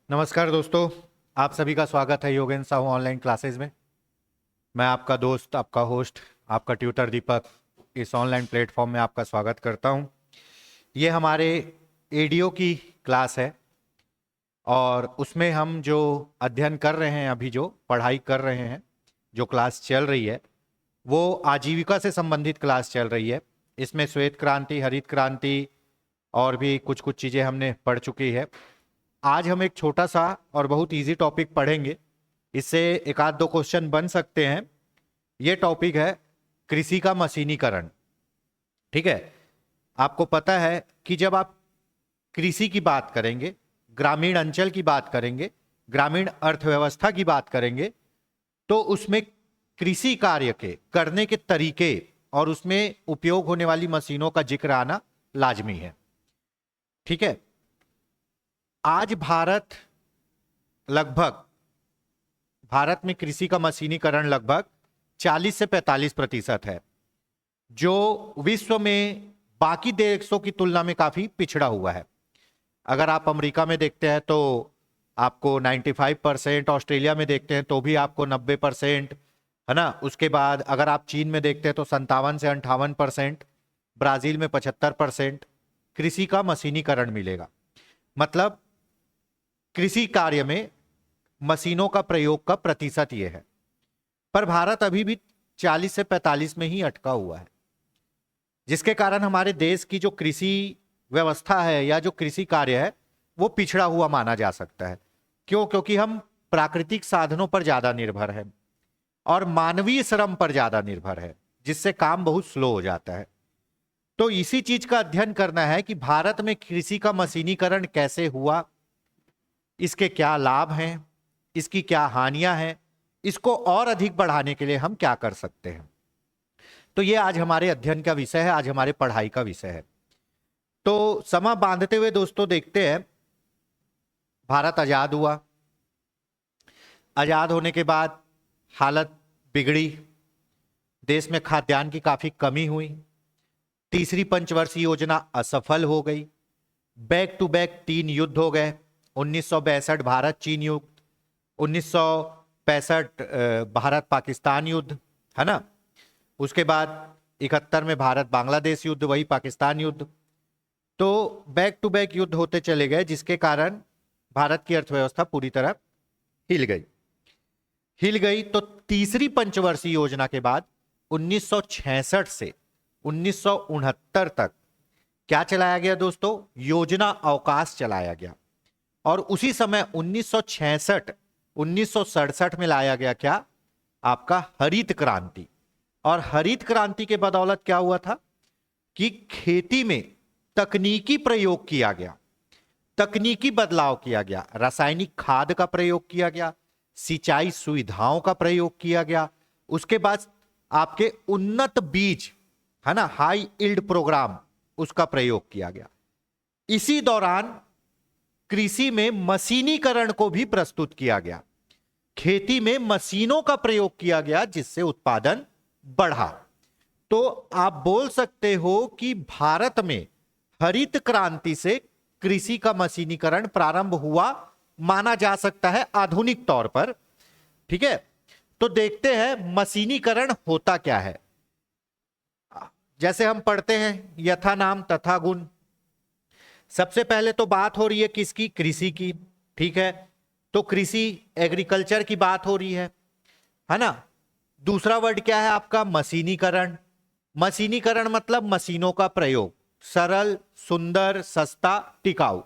नमस्कार दोस्तों। आप सभी का स्वागत है योगेंद्र साहू ऑनलाइन क्लासेस में। मैं आपका दोस्त, आपका होस्ट, आपका ट्यूटर दीपक इस ऑनलाइन प्लेटफॉर्म में आपका स्वागत करता हूं। ये हमारे एडीओ की क्लास है और उसमें हम जो अध्ययन कर रहे हैं, अभी जो पढ़ाई कर रहे हैं, जो क्लास चल रही है वो आजीविका से संबंधित क्लास चल रही है। इसमें श्वेत क्रांति, हरित क्रांति और भी कुछ कुछ चीज़ें हमने पढ़ चुकी है। आज हम एक छोटा सा और बहुत इजी टॉपिक पढ़ेंगे। इससे एक आध दो क्वेश्चन बन सकते हैं। ये टॉपिक है कृषि का मशीनीकरण। ठीक है, आपको पता है कि जब आप कृषि की बात करेंगे, ग्रामीण अंचल की बात करेंगे, ग्रामीण अर्थव्यवस्था की बात करेंगे, तो उसमें कृषि कार्य के करने के तरीके और उसमें उपयोग होने वाली मशीनों का जिक्र आना लाजमी है। ठीक है, आज भारत में कृषि का मशीनीकरण लगभग 40 से 45% है, जो विश्व में बाकी देशों की तुलना में काफी पिछड़ा हुआ है। अगर आप अमेरिका में देखते हैं तो आपको 95%, ऑस्ट्रेलिया में देखते हैं तो भी आपको 90%, है ना। उसके बाद अगर आप चीन में देखते हैं तो 57 से 58%, ब्राजील में 75% कृषि का मशीनीकरण मिलेगा। मतलब कृषि कार्य में मशीनों का प्रयोग का प्रतिशत यह है। पर भारत अभी भी 40 से 45 में ही अटका हुआ है, जिसके कारण हमारे देश की जो कृषि व्यवस्था है या जो कृषि कार्य है वो पिछड़ा हुआ माना जा सकता है। क्यों? क्योंकि हम प्राकृतिक साधनों पर ज्यादा निर्भर है और मानवीय श्रम पर ज्यादा निर्भर है, जिससे काम बहुत स्लो हो जाता है। तो इसी चीज का अध्ययन करना है कि भारत में कृषि का मशीनीकरण कैसे हुआ, इसके क्या लाभ हैं, इसकी क्या हानियां हैं, इसको और अधिक बढ़ाने के लिए हम क्या कर सकते हैं। तो ये आज हमारे अध्ययन का विषय है, आज हमारे पढ़ाई का विषय है। तो समय बांधते हुए दोस्तों देखते हैं, भारत आजाद हुआ। आजाद होने के बाद हालत बिगड़ी, देश में खाद्यान्न की काफी कमी हुई। तीसरी पंचवर्षीय योजना असफल हो गई। बैक टू बैक 3 युद्ध हो गए। 1962 भारत चीन युद्ध, 1965 भारत पाकिस्तान युद्ध, है ना। उसके बाद 71 में भारत बांग्लादेश युद्ध, वही पाकिस्तान युद्ध। तो बैक टू बैक युद्ध होते चले गए, जिसके कारण भारत की अर्थव्यवस्था पूरी तरह हिल गई। तो तीसरी पंचवर्षीय योजना के बाद 1966 से 1969 तक क्या चलाया गया दोस्तों? योजना अवकाश चलाया गया। और उसी समय 1966 1967 में लाया गया क्या? आपका हरित क्रांति। और हरित क्रांति के बदौलत क्या हुआ था कि खेती में तकनीकी प्रयोग किया गया, तकनीकी बदलाव किया गया, रासायनिक खाद का प्रयोग किया गया, सिंचाई सुविधाओं का प्रयोग किया गया। उसके बाद आपके उन्नत बीज, है ना, हाई यील्ड प्रोग्राम, उसका प्रयोग किया गया। इसी दौरान कृषि में मशीनीकरण को भी प्रस्तुत किया गया। खेती में मशीनों का प्रयोग किया गया, जिससे उत्पादन बढ़ा। तो आप बोल सकते हो कि भारत में हरित क्रांति से कृषि का मशीनीकरण प्रारंभ हुआ माना जा सकता है आधुनिक तौर पर। ठीक है, तो देखते हैं मशीनीकरण होता क्या है। जैसे हम पढ़ते हैं यथा नाम तथा गुण। सबसे पहले तो बात हो रही है किसकी? कृषि की। ठीक है, तो कृषि एग्रीकल्चर की बात हो रही है ना। दूसरा वर्ड क्या है आपका? मशीनीकरण। मशीनीकरण मतलब मशीनों का प्रयोग, सरल, सुंदर, सस्ता, टिकाऊ।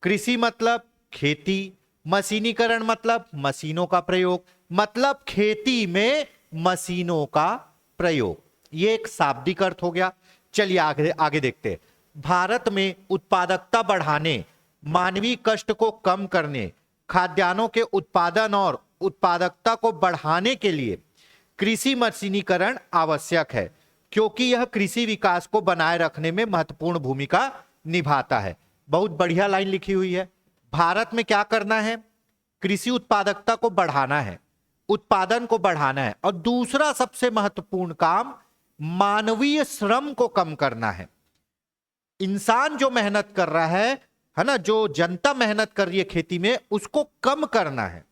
कृषि मतलब खेती, मशीनीकरण मतलब मशीनों का प्रयोग, मतलब खेती में मशीनों का प्रयोग। ये एक शाब्दिक अर्थ हो गया। चलिए आगे आगे देखते हैं। भारत में उत्पादकता बढ़ाने, मानवीय कष्ट को कम करने, खाद्यान्नों के उत्पादन और उत्पादकता को बढ़ाने के लिए कृषि मशीनीकरण आवश्यक है, क्योंकि यह कृषि विकास को बनाए रखने में महत्वपूर्ण भूमिका निभाता है। बहुत बढ़िया लाइन लिखी हुई है। भारत में क्या करना है? कृषि उत्पादकता को बढ़ाना है, उत्पादन को बढ़ाना है, और दूसरा सबसे महत्वपूर्ण काम मानवीय श्रम को कम करना है। इंसान जो मेहनत कर रहा है है ना, जो जनता मेहनत कर रही है खेती में, उसको कम करना है,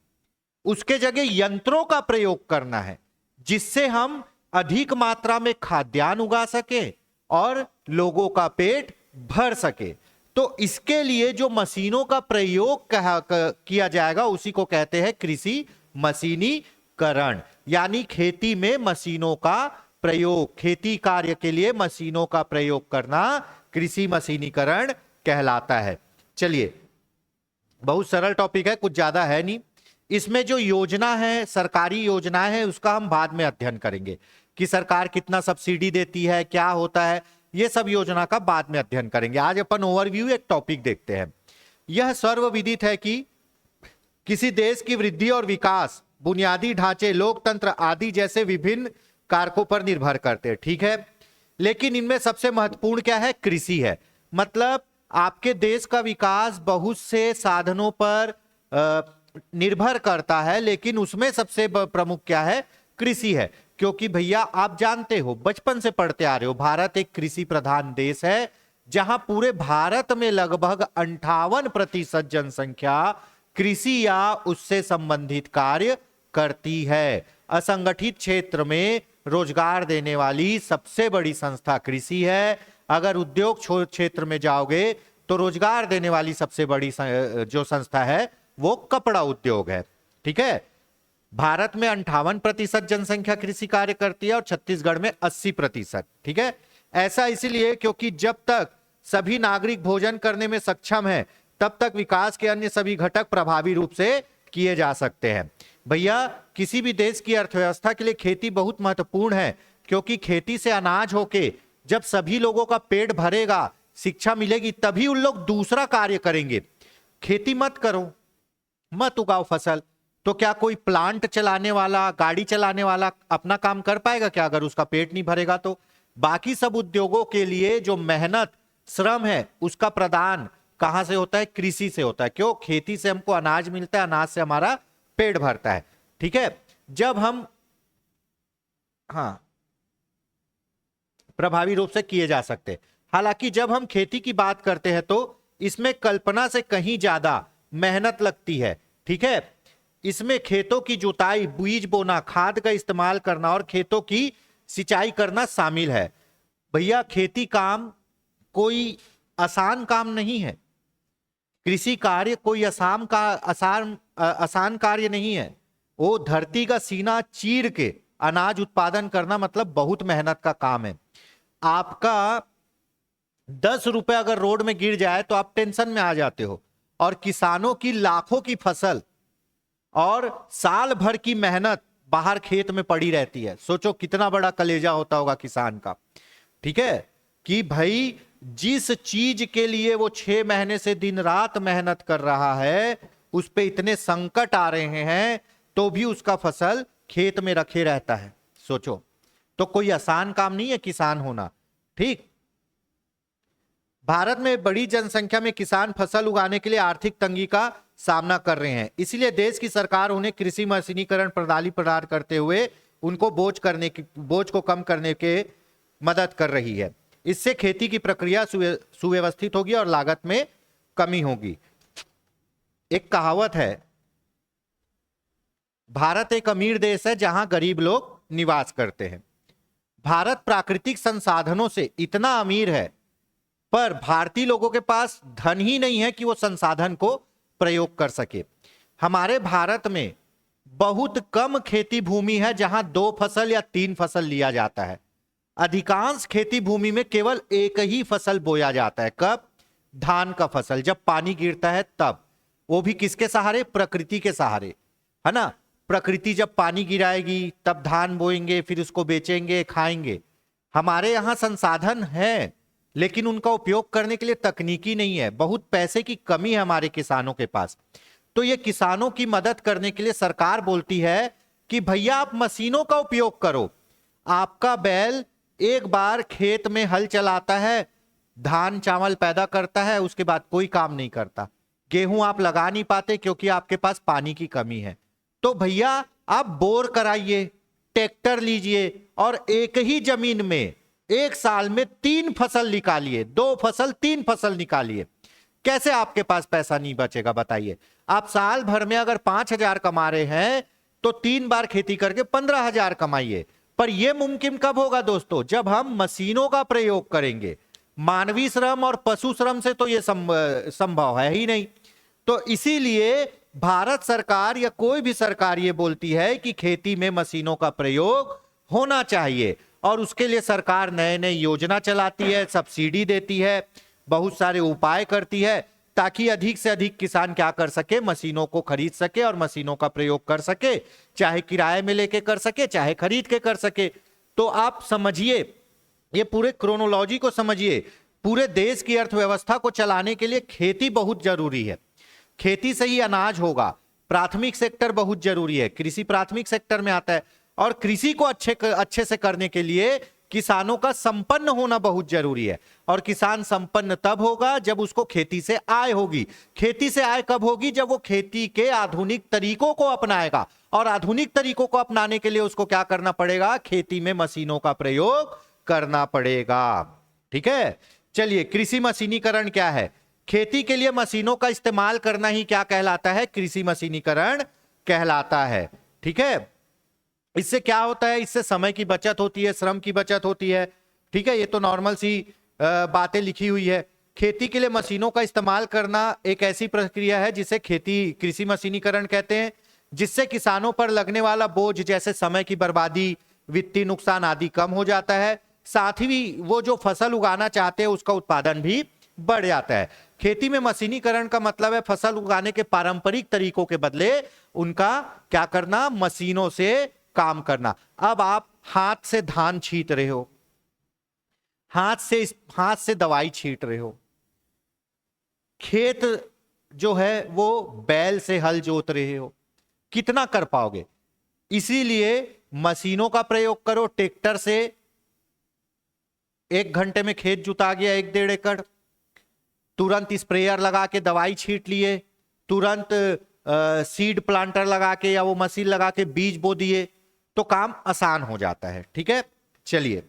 उसके जगह यंत्रों का प्रयोग करना है, जिससे हम अधिक मात्रा में खाद्यान्न उगा सके और लोगों का पेट भर सके। तो इसके लिए जो मशीनों का प्रयोग किया जाएगा उसी को कहते हैं कृषि मशीनीकरण, यानी खेती में मशीनों का प्रयोग, खेती कार्य के लिए मशीनों का प्रयोग करना कृषि मशीनीकरण कहलाता है। चलिए, बहुत सरल टॉपिक है, कुछ ज्यादा है नहीं। इसमें जो योजना है, सरकारी योजना है, उसका हम बाद में अध्ययन करेंगे कि सरकार कितना सब्सिडी देती है, क्या होता है, ये सब योजना का बाद में अध्ययन करेंगे। आज अपन ओवरव्यू एक टॉपिक देखते हैं। यह सर्वविदित है कि किसी देश की वृद्धि और विकास बुनियादी ढांचे, लोकतंत्र आदि जैसे विभिन्न कारकों पर निर्भर करते हैं, ठीक है, लेकिन इनमें सबसे महत्वपूर्ण क्या है? कृषि है। मतलब आपके देश का विकास बहुत से साधनों पर निर्भर करता है, लेकिन उसमें सबसे प्रमुख क्या है? कृषि है। क्योंकि भैया आप जानते हो, बचपन से पढ़ते आ रहे हो, भारत एक कृषि प्रधान देश है, जहां पूरे भारत में लगभग 58% जनसंख्या कृषि या उससे संबंधित कार्य करती है। असंगठित क्षेत्र में रोजगार देने वाली सबसे बड़ी संस्था कृषि है। अगर उद्योग क्षेत्र में जाओगे तो रोजगार देने वाली सबसे बड़ी जो संस्था है वो कपड़ा उद्योग है, ठीक है। भारत में 58% जनसंख्या कृषि कार्य करती है और छत्तीसगढ़ में 80%, ठीक है। ऐसा इसलिए क्योंकि जब तक सभी नागरिक भोजन करने में सक्षम है, तब तक विकास के अन्य सभी घटक प्रभावी रूप से किए जा सकते हैं। भैया, किसी भी देश की अर्थव्यवस्था के लिए खेती बहुत महत्वपूर्ण है, क्योंकि खेती से अनाज होके जब सभी लोगों का पेट भरेगा, शिक्षा मिलेगी, तभी उन लोग दूसरा कार्य करेंगे। खेती मत करो, मत उगाओ फसल, तो क्या कोई प्लांट चलाने वाला, गाड़ी चलाने वाला अपना काम कर पाएगा क्या? अगर उसका पेट नहीं भरेगा तो बाकी सब उद्योगों के लिए जो मेहनत, श्रम है, उसका प्रदान कहां से होता है? कृषि से होता है। क्यों? खेती से हमको अनाज मिलता है, अनाज से हमारा पेट भरता है, ठीक है। जब हम प्रभावी रूप से किए जा सकते। हालांकि जब हम खेती की बात करते हैं तो इसमें कल्पना से कहीं ज्यादा मेहनत लगती है, ठीक है। इसमें खेतों की जुताई, बीज बोना, खाद का इस्तेमाल करना और खेतों की सिंचाई करना शामिल है। भैया, खेती काम कोई आसान काम नहीं है, कृषि कार्य कोई आसान कार्य नहीं है। वो धरती का सीना चीर के अनाज उत्पादन करना मतलब बहुत मेहनत का काम है। आपका 10 रुपए अगर रोड में गिर जाए तो आप टेंशन में आ जाते हो, और किसानों की लाखों की फसल और साल भर की मेहनत बाहर खेत में पड़ी रहती है। सोचो कितना बड़ा कलेजा होता होगा किसान का, ठीक है, कि भाई जिस चीज के लिए वो 6 महीने से दिन रात मेहनत कर रहा है, उस पे इतने संकट आ रहे हैं, तो भी उसका फसल खेत में रखे रहता है। सोचो, तो कोई आसान काम नहीं है किसान होना, ठीक। भारत में बड़ी जनसंख्या में किसान फसल उगाने के लिए आर्थिक तंगी का सामना कर रहे हैं। इसलिए देश की सरकार उन्हें कृषि मशीनीकरण प्रणाली प्रदान करते हुए उनको बोझ को कम करने के मदद कर रही है। इससे खेती की प्रक्रिया सुव्यवस्थित होगी और लागत में कमी होगी। एक कहावत है, भारत एक अमीर देश है जहां गरीब लोग निवास करते हैं। भारत प्राकृतिक संसाधनों से इतना अमीर है, पर भारतीय लोगों के पास धन ही नहीं है कि वो संसाधन को प्रयोग कर सके। हमारे भारत में बहुत कम खेती भूमि है जहां 2 फसल या 3 फसल लिया जाता है। अधिकांश खेती भूमि में केवल एक ही फसल बोया जाता है। कब? धान का फसल, जब पानी गिरता है तब। वो भी किसके सहारे? प्रकृति के सहारे, है ना। प्रकृति जब पानी गिराएगी तब धान बोएंगे, फिर उसको बेचेंगे, खाएंगे। हमारे यहाँ संसाधन है, लेकिन उनका उपयोग करने के लिए तकनीकी नहीं है। बहुत पैसे की कमी है हमारे किसानों के पास। तो ये किसानों की मदद करने के लिए सरकार बोलती है कि भैया आप मशीनों का उपयोग करो। आपका बैल एक बार खेत में हल चलाता है, धान चावल पैदा करता है, उसके बाद कोई काम नहीं करता। गेहूं आप लगा नहीं पाते क्योंकि आपके पास पानी की कमी है। तो भैया आप बोर कराइए, ट्रैक्टर लीजिए और एक ही जमीन में एक साल में 3 फसल निकालिए, 2 फसल 3 फसल निकालिए। कैसे आपके पास पैसा नहीं बचेगा बताइए? आप साल भर में अगर 5,000 कमा रहे हैं तो 3 बार खेती करके 15,000 कमाइए। पर यह मुमकिन कब होगा दोस्तों? जब हम मशीनों का प्रयोग करेंगे। मानवीय श्रम और पशु श्रम से तो यह संभव है ही नहीं। तो इसीलिए भारत सरकार या कोई भी सरकार ये बोलती है कि खेती में मशीनों का प्रयोग होना चाहिए, और उसके लिए सरकार नए नए योजना चलाती है, सब्सिडी देती है, बहुत सारे उपाय करती है, ताकि अधिक से अधिक किसान क्या कर सके, मशीनों को खरीद सके और मशीनों का प्रयोग कर सके, चाहे किराए में लेके कर सके, चाहे खरीद के कर सके। तो आप समझिए, ये पूरे क्रोनोलॉजी को समझिए। पूरे देश की अर्थव्यवस्था को चलाने के लिए खेती बहुत जरूरी है। खेती से ही अनाज होगा। प्राथमिक सेक्टर बहुत जरूरी है, कृषि प्राथमिक सेक्टर में आता है। और कृषि को अच्छे से करने के लिए किसानों का संपन्न होना बहुत जरूरी है। और किसान संपन्न तब होगा जब उसको खेती से आय होगी। खेती से आय कब होगी? जब वो खेती के आधुनिक तरीकों को अपनाएगा। और आधुनिक तरीकों को अपनाने के लिए उसको क्या करना पड़ेगा? खेती में मशीनों का प्रयोग करना पड़ेगा। ठीक है, चलिए, कृषि मशीनीकरण क्या है? खेती के लिए मशीनों का इस्तेमाल करना ही क्या कहलाता है? कृषि मशीनीकरण कहलाता है। ठीक है, इससे क्या होता है? इससे समय की बचत होती है, श्रम की बचत होती है। ठीक है, ये तो नॉर्मल सी बातें लिखी हुई है। खेती के लिए मशीनों का इस्तेमाल करना एक ऐसी प्रक्रिया है जिसे कृषि मशीनीकरण कहते हैं, जिससे किसानों पर लगने वाला बोझ जैसे समय की बर्बादी, वित्तीय नुकसान आदि कम हो जाता है। साथ ही वो जो फसल उगाना चाहते हैं उसका उत्पादन भी बढ़ जाता है। खेती में मशीनीकरण का मतलब है फसल उगाने के पारंपरिक तरीकों के बदले उनका क्या करना? मशीनों से काम करना। अब आप हाथ से धान छींट रहे हो, हाथ से दवाई छींट रहे हो, खेत जो है वो बैल से हल जोत रहे हो, कितना कर पाओगे? इसीलिए मशीनों का प्रयोग करो। ट्रैक्टर से 1 घंटे में खेत जुता गया 1-1.5 एकड़। तुरंत स्प्रेयर लगा के दवाई छींट लिए, तुरंत सीड प्लांटर लगा के या वो मशीन लगा के बीज बो दिए, तो काम आसान हो जाता है। ठीक है, चलिए,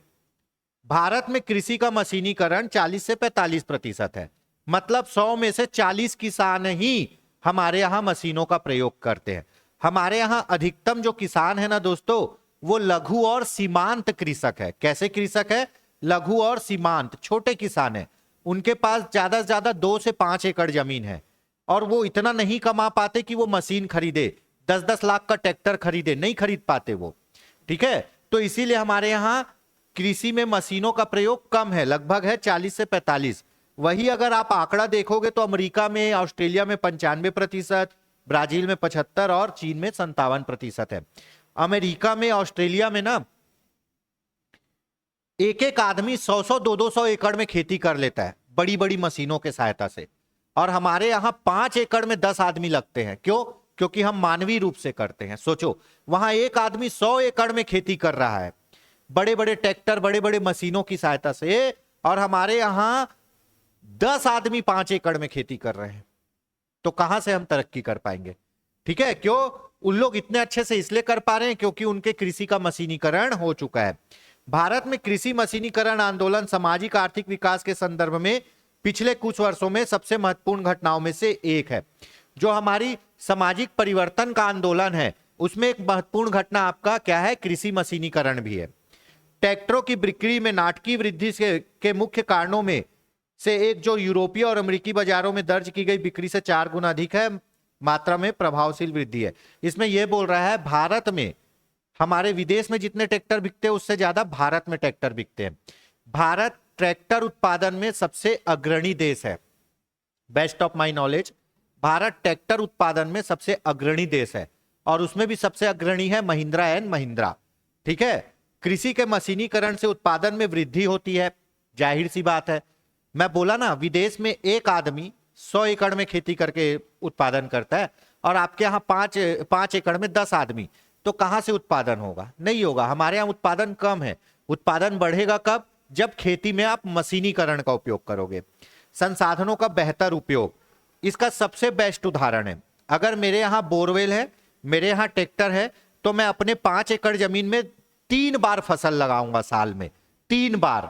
भारत में कृषि का मशीनीकरण 40 से 45% है। मतलब 100 में से 40 किसान ही हमारे यहां मशीनों का प्रयोग करते हैं। हमारे यहां अधिकतम जो किसान है ना दोस्तों, वो लघु और सीमांत कृषक है। कैसे कृषक है? लघु और सीमांत, छोटे किसान है। उनके पास ज्यादा से ज्यादा 2 से 5 एकड़ जमीन है, और वो इतना नहीं कमा पाते कि वो मशीन खरीदे, 10-10 लाख का ट्रैक्टर खरीदे, नहीं खरीद पाते वो। ठीक है, तो इसीलिए हमारे यहां कृषि में मशीनों का प्रयोग कम है, लगभग है 40 से 45। वही अगर आप आंकड़ा देखोगे तो अमेरिका में, ऑस्ट्रेलिया में 95%, ब्राजील में 75% और चीन में 57% है। अमेरिका में, ऑस्ट्रेलिया में ना एक आदमी 100-100, 200 एकड़ में खेती कर लेता है बड़ी बड़ी मशीनों के सहायता से। और हमारे यहां 5 एकड़ में 10 आदमी लगते हैं। क्यों? क्योंकि हम मानवीय रूप से करते हैं। सोचो, वहां एक आदमी 100 एकड़ में खेती कर रहा है बड़े बड़े ट्रैक्टर, बड़े बड़े मशीनों की सहायता से, और हमारे यहां 10 आदमी 5 एकड़ में खेती कर रहे हैं। तो कहां से हम तरक्की कर पाएंगे? ठीक है, क्यों? उन लोग इतने अच्छे से इसलिए कर पा रहे हैं क्योंकि उनके कृषि का मशीनीकरण हो चुका है। भारत में कृषि मशीनीकरण आंदोलन सामाजिक आर्थिक विकास के संदर्भ में पिछले कुछ वर्षों में सबसे महत्वपूर्ण घटनाओं में से एक है। जो हमारी सामाजिक परिवर्तन का आंदोलन है, उसमें एक महत्वपूर्ण घटना आपका क्या है? कृषि मशीनीकरण भी है। ट्रैक्टरों की बिक्री में नाटकीय वृद्धि के मुख्य कारणों में से एक जो यूरोपीय और अमेरिकी बाजारों में दर्ज की गई बिक्री से 4 गुना अधिक है मात्रा में प्रभावशील वृद्धि है। इसमें यह बोल रहा है भारत में, हमारे विदेश में जितने ट्रैक्टर बिकते हैं उससे ज्यादा भारत में ट्रैक्टर बिकते हैं। भारत ट्रैक्टर उत्पादन में सबसे अग्रणी देश है। Best of my knowledge, Bharat tractor उत्पादन में सबसे अग्रणी देश है, और उसमें भी सबसे अग्रणी है महिंद्रा एंड महिंद्रा। ठीक है, कृषि के मशीनीकरण से उत्पादन में वृद्धि होती है, जाहिर सी बात है। मैं बोला ना, विदेश में एक आदमी 100 एकड़ में खेती करके उत्पादन करता है, और आपके यहाँ 5 एकड़ में 10 आदमी, तो कहां से उत्पादन होगा? नहीं होगा। हमारे यहाँ उत्पादन कम है। उत्पादन बढ़ेगा कब? जब खेती में आप मशीनीकरण का उपयोग करोगे। संसाधनों का बेहतर उपयोग, इसका सबसे बेस्ट उदाहरण है, अगर मेरे यहाँ बोरवेल है, मेरे यहाँ ट्रैक्टर है, तो मैं अपने 5 एकड़ जमीन में 3 बार फसल लगाऊंगा साल में, 3 बार।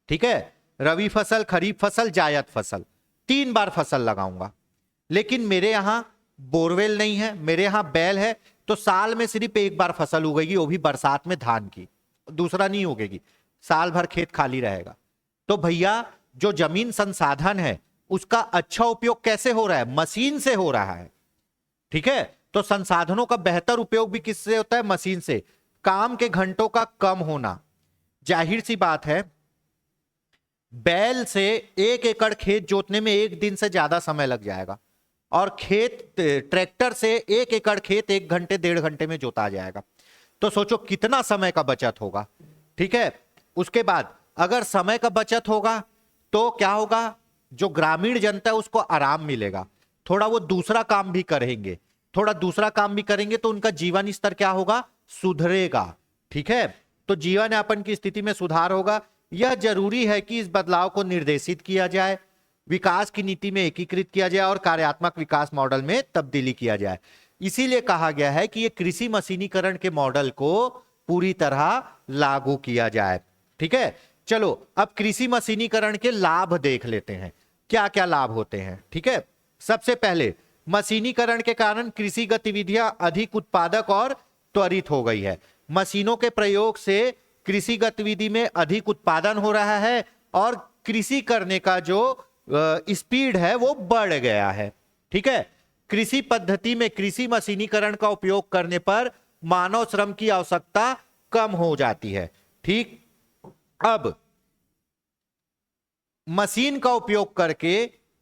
ठीक है, रबी फसल, खरीफ फसल, जायद फसल। 3 बार फसल लगाऊंगा, लेकिन मेरे यहां बोरवेल नहीं है, मेरे यहां बैल है, तो साल में सिर्फ 1 बार फसल उगेगी, वो भी बरसात में धान की, दूसरा नहीं उगेगी, साल भर खेत खाली रहेगा। तो भैया जो जमीन संसाधन है उसका अच्छा उपयोग कैसे हो रहा है? मशीन से हो रहा है। ठीक है, तो संसाधनों का बेहतर उपयोग भी किससे होता है? मशीन से। काम के घंटों का कम होना, जाहिर सी बात है बैल से 1 एकड़ खेत जोतने में 1 दिन से ज्यादा समय लग जाएगा, और ट्रैक्टर से 1 एकड़ खेत 1 घंटे 1.5 घंटे में जोता जाएगा। तो सोचो कितना समय का बचत होगा। ठीक है, उसके बाद अगर समय का बचत होगा तो क्या होगा? जो ग्रामीण जनता है उसको आराम मिलेगा, थोड़ा वो दूसरा काम भी करेंगे, थोड़ा दूसरा काम भी करेंगे तो उनका जीवन स्तर क्या होगा? सुधरेगा। ठीक है, तो जीवन यापन की स्थिति में सुधार होगा। यह जरूरी है कि इस बदलाव को निर्देशित किया जाए, विकास की नीति में एकीकृत किया जाए और कार्यात्मक विकास मॉडल में तब्दीली किया जाए। इसीलिए कहा गया है कि यह कृषि मशीनीकरण के मॉडल को पूरी तरह लागू किया जाए। ठीक है, चलो अब कृषि मशीनीकरण के लाभ देख लेते हैं, क्या क्या लाभ होते हैं। ठीक है, सबसे पहले मशीनीकरण के कारण कृषि गतिविधियां अधिक उत्पादक और त्वरित हो गई है। मशीनों के प्रयोग से कृषि गतिविधि में अधिक उत्पादन हो रहा है और कृषि करने का जो स्पीड है वो बढ़ गया है। ठीक है, कृषि पद्धति में कृषि मशीनीकरण का उपयोग करने पर मानव श्रम की आवश्यकता कम हो जाती है। ठीक, अब मशीन का उपयोग करके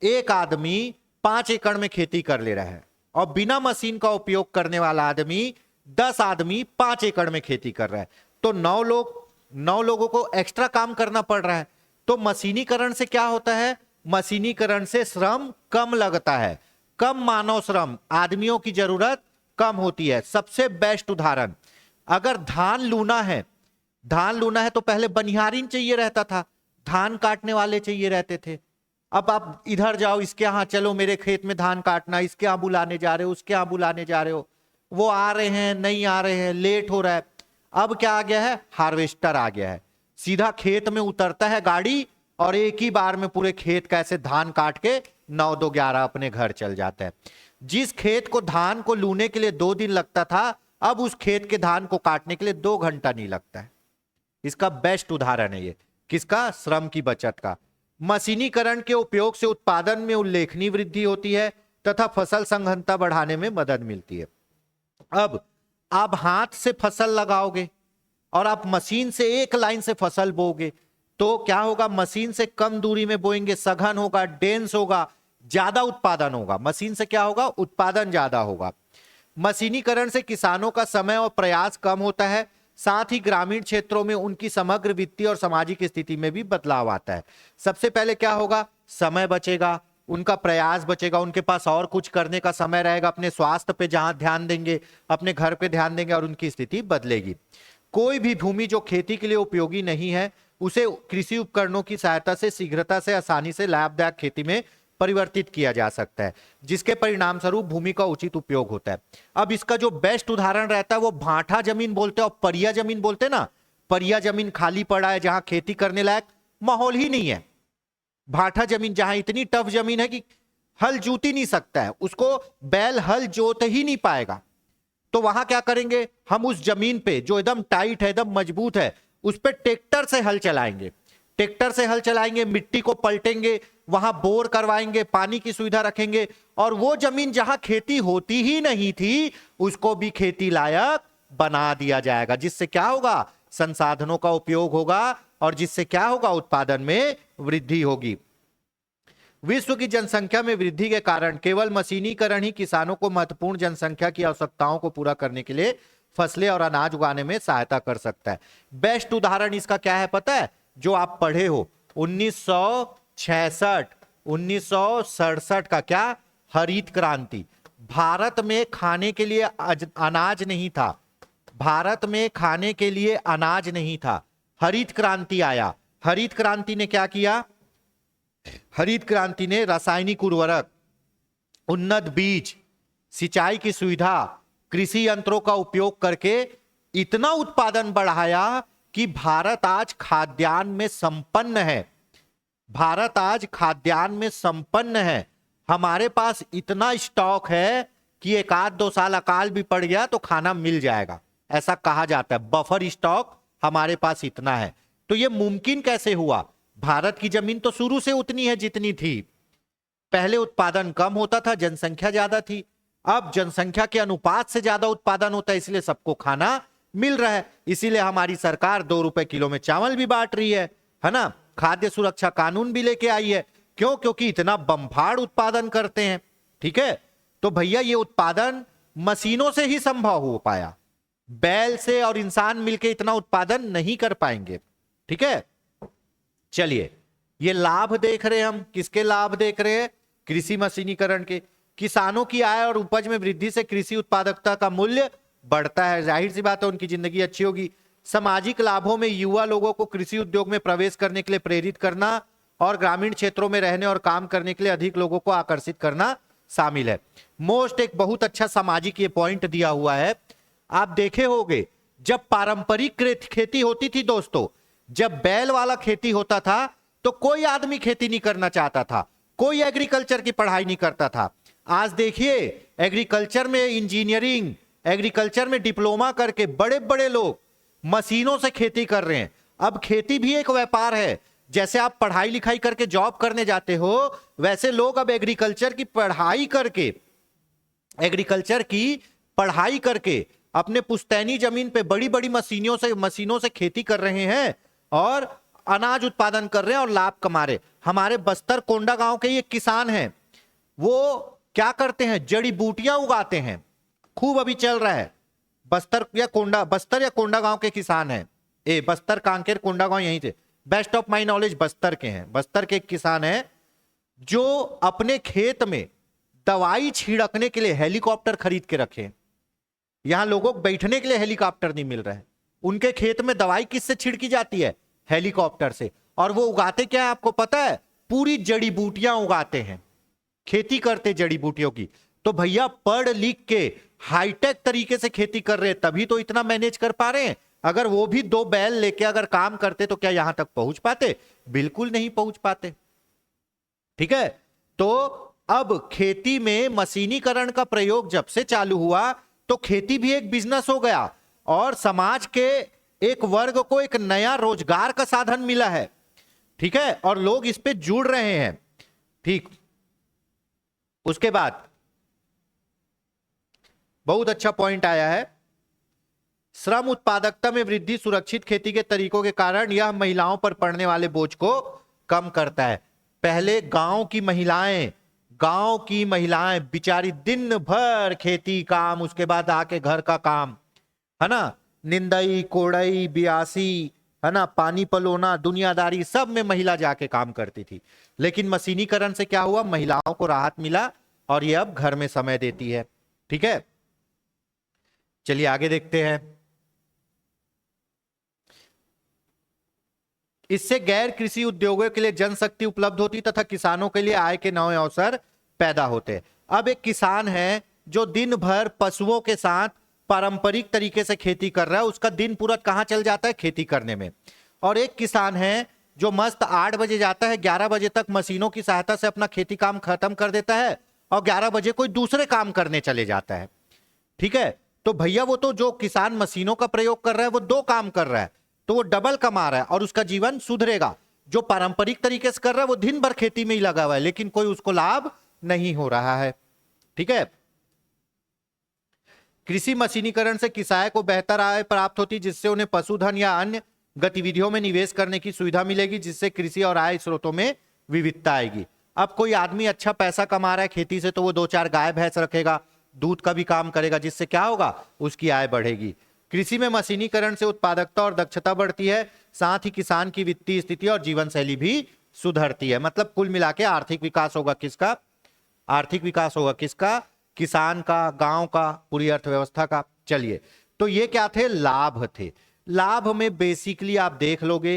एक आदमी 5 एकड़ में खेती कर ले रहा है, और बिना मशीन का उपयोग करने वाला आदमी 10 आदमी 5 एकड़ में खेती कर रहा है, तो 9 लोगों को एक्स्ट्रा काम करना पड़ रहा है। तो मशीनीकरण से क्या होता है? मशीनीकरण से श्रम कम लगता है, कम मानव श्रम, आदमियों की जरूरत कम होती है। सबसे बेस्ट उदाहरण, अगर धान लूना है तो पहले बनिहारिन चाहिए रहता था, धान काटने वाले चाहिए रहते थे। अब आप इधर जाओ, इसके यहां चलो मेरे खेत में धान काटना, इसके यहां बुलाने जा रहे हो, उसके यहां बुलाने जा रहे हो, वो आ रहे हैं नहीं आ रहे हैं, लेट हो रहा है। अब क्या आ गया है? हार्वेस्टर आ गया है, सीधा खेत में उतरता है गाड़ी और एक ही बार में पूरे खेत का ऐसे धान काट के 9 2 11 अपने घर चल जाता है। जिस खेत को धान को लूने के लिए 2 दिन लगता था, अब उस खेत के धान को काटने के लिए 2 घंटा नहीं लगता है। इसका बेस्ट उदाहरण है ये, किसका? श्रम की बचत का। मशीनीकरण के उपयोग से उत्पादन में उल्लेखनीय वृद्धि होती है तथा फसल संघनता बढ़ाने में मदद मिलती है। अब आप हाथ से फसल लगाओगे और आप मशीन से एक लाइन से फसल बोगे तो क्या होगा? मशीन से कम दूरी में बोएंगे, सघन होगा, डेंस होगा, ज्यादा उत्पादन होगा। मशीन से क्या होगा? उत्पादन ज्यादा होगा। मशीनीकरण से किसानों का समय और प्रयास कम होता है, साथ ही ग्रामीण क्षेत्रों में उनकी समग्र वित्तीय और सामाजिक स्थिति में भी बदलाव आता है। सबसे पहले क्या होगा? समय बचेगा, उनका प्रयास बचेगा, उनके पास और कुछ करने का समय रहेगा, अपने स्वास्थ्य पे जहां ध्यान देंगे, अपने घर पे ध्यान देंगे और उनकी स्थिति बदलेगी। कोई भी भूमि जो खेती के लिए उपयोगी नहीं है उसे कृषि उपकरणों की सहायता से शीघ्रता से आसानी से लाभदायक खेती में परिवर्तित किया जा सकता है, जिसके परिणाम स्वरूप भूमि का उचित उपयोग होता है। अब इसका जो बेस्ट उदाहरण रहता है वो भाटा जमीन बोलते हैं और परिया जमीन बोलते हैं ना। परिया जमीन खाली पड़ा है जहां खेती करने लायक माहौल ही नहीं है। भाटा जमीन जहां इतनी टफ जमीन है कि हल जोत ही नहीं सकता है, उसको बैल हल जोत ही नहीं पाएगा। तो वहां क्या करेंगे? हम उस जमीन पे जो एकदम टाइट है, एकदम मजबूत है, उस पे ट्रैक्टर से हल चलाएंगे। ट्रैक्टर से हल चलाएंगे, मिट्टी को पलटेंगे, वहां बोर करवाएंगे, पानी की सुविधा रखेंगे, और वो जमीन जहां खेती होती ही नहीं थी उसको भी खेती लायक बना दिया जाएगा। जिससे क्या होगा? संसाधनों का उपयोग होगा और जिससे क्या होगा? उत्पादन में वृद्धि होगी। विश्व की जनसंख्या में वृद्धि के कारण केवल मशीनीकरण ही किसानों को महत्वपूर्ण जनसंख्या की आवश्यकताओं को पूरा करने के लिए फसलें और अनाज उगाने में सहायता कर सकता है। बेस्ट उदाहरण इसका क्या है पता है? जो आप पढ़े हो 1966 1967 का क्या? हरित क्रांति। भारत में खाने के लिए अनाज नहीं था, भारत में खाने के लिए अनाज नहीं था, हरित क्रांति आया। हरित क्रांति ने क्या किया? हरित क्रांति ने रासायनिक उर्वरक, उन्नत बीज, सिंचाई की सुविधा, कृषि यंत्रों का उपयोग करके इतना उत्पादन बढ़ाया कि भारत आज खाद्यान्न में संपन्न है। भारत आज खाद्यान्न में संपन्न है। हमारे पास इतना स्टॉक है कि एक आध 2 साल अकाल भी पड़ गया तो खाना मिल जाएगा, ऐसा कहा जाता है। बफर स्टॉक हमारे पास इतना है। तो यह मुमकिन कैसे हुआ? भारत की जमीन तो शुरू से उतनी है जितनी थी। पहले उत्पादन कम होता था, जनसंख्या ज्यादा थी। अब जनसंख्या के अनुपात से ज्यादा उत्पादन होता है, इसलिए सबको खाना मिल रहा है। इसीलिए हमारी सरकार 2 रुपए किलो में चावल भी बांट रही है ना। खाद्य सुरक्षा कानून भी लेके आई है। क्यों? क्योंकि इतना बम्फाड़ उत्पादन करते हैं। ठीक है, तो भैया ये उत्पादन मशीनों से ही संभव हो पाया, बैल से और इंसान मिलके इतना उत्पादन नहीं कर पाएंगे। ठीक है, चलिए ये लाभ देख रहे हैं हम। किसके लाभ देख रहे हैं? कृषि मशीनीकरण के। किसानों की आय और उपज में वृद्धि से कृषि उत्पादकता का मूल्य बढ़ता है, जाहिर सी बात है उनकी जिंदगी अच्छी होगी। सामाजिक लाभों में युवा लोगों को कृषि उद्योग में प्रवेश करने के लिए प्रेरित करना और ग्रामीण क्षेत्रों में रहने और काम करने के लिए अधिक लोगों को आकर्षित करना शामिल है। मोस्ट एक बहुत अच्छा सामाजिक ये पॉइंट दिया हुआ है। आप देखे होंगे जब पारंपरिक खेती होती थी दोस्तों, जब बैल वाला खेती होता था तो कोई आदमी खेती नहीं करना चाहता था, कोई एग्रीकल्चर की पढ़ाई नहीं करता था। आज देखिए एग्रीकल्चर में इंजीनियरिंग, एग्रीकल्चर में डिप्लोमा करके बड़े बड़े लोग मशीनों से खेती कर रहे हैं। अब खेती भी एक व्यापार है। जैसे आप पढ़ाई लिखाई करके जॉब करने जाते हो, वैसे लोग अब एग्रीकल्चर की पढ़ाई करके अपने पुश्तैनी जमीन पे बड़ी बड़ी मशीनों से खेती कर रहे हैं और अनाज उत्पादन कर रहे हैं और लाभ कमा रहे। हमारे बस्तर कोंडा गांव के ये किसान हैं, वो क्या करते हैं? जड़ी बूटियां उगाते हैं। खूब अभी चल रहा है। बस्तर या कोंडा गांव के किसान हैं। बस्तर, कांकेर, कोंडा गांव यहीं से। Best of my knowledge Bastar के हैं। बस्तर के एक किसान हैं जो अपने खेत में दवाई छिड़कने के लिए हेलीकॉप्टर खरीद के रखे। यहां लोगों को बैठने के लिए हेलीकॉप्टर नहीं मिल रहा है। उनके खेत में दवाई किससे छिड़की जाती है? हेलीकॉप्टर से। और वो उगाते क्या है आपको पता है? पूरी जड़ी बूटियां उगाते हैं, खेती करते जड़ी बूटियों की। तो भैया पढ़ लिख के हाईटेक तरीके से खेती कर रहे हैं, तभी तो इतना मैनेज कर पा रहे हैं। अगर वो भी 2 बैल लेके अगर काम करते तो क्या यहां तक पहुंच पाते? बिल्कुल नहीं पहुंच पाते। ठीक है, तो अब खेती में मशीनीकरण का प्रयोग जब से चालू हुआ तो खेती भी एक बिजनेस हो गया और समाज के एक वर्ग को एक नया रोजगार का साधन मिला है। ठीक है, और लोग इस पे जुड़ रहे हैं। ठीक, उसके बाद बहुत अच्छा पॉइंट आया है, श्रम उत्पादकता में वृद्धि सुरक्षित खेती के तरीकों के कारण यह महिलाओं पर पड़ने वाले बोझ को कम करता है। पहले गांव की महिलाएं बेचारी दिन भर खेती काम, उसके बाद आके घर का काम, है ना, निंदाई, कोड़ाई, बियासी, है ना, पानी पलोना, दुनियादारी, सब में महिला जाके काम करती थी। लेकिन मशीनीकरण से क्या हुआ? महिलाओं को राहत मिला और ये अब घर में समय देती है। ठीक है, चलिए आगे देखते हैं। इससे गैर कृषि उद्योगों के लिए जनशक्ति उपलब्ध होती तथा किसानों के लिए आय के नए अवसर पैदा होते। अब एक किसान है जो दिन भर पशुओं के साथ पारंपरिक तरीके से खेती कर रहा है, उसका दिन पूरा कहां चल जाता है? खेती करने में। और एक किसान है जो मस्त 8 बजे जाता है, 11 बजे तक मशीनों की सहायता से अपना खेती काम खत्म कर देता है और 11 बजे कोई दूसरे काम करने चले जाता है। ठीक है, तो भैया वो तो जो किसान मशीनों का प्रयोग कर रहा है वो 2 काम कर रहा है, तो वो डबल कमा रहा है और उसका जीवन सुधरेगा। जो पारंपरिक तरीके से कर रहा है वो दिन भर खेती में ही लगा हुआ है, लेकिन कोई उसको लाभ नहीं हो रहा है। ठीक है, कृषि मशीनीकरण से किसान को बेहतर आय प्राप्त होती, जिससे उन्हें पशुधन या अन्य गतिविधियों में निवेश करने की सुविधा मिलेगी, जिससे कृषि और आय स्रोतों में विविधता आएगी। अब कोई आदमी अच्छा पैसा कमा रहा है खेती से, तो वो 2-4 गाय भैंस रखेगा, दूध का भी काम करेगा, जिससे क्या होगा? उसकी आय बढ़ेगी। कृषि में मशीनीकरण से उत्पादकता और दक्षता बढ़ती है, साथ ही किसान की वित्तीय स्थिति और जीवन शैली भी सुधरती है। मतलब कुल मिला के आर्थिक विकास होगा किसका? आर्थिक विकास होगा किसका? किसान का, गांव का, पूरी अर्थव्यवस्था का। चलिए, तो ये क्या थे? लाभ थे। लाभ में बेसिकली आप देख लोगे,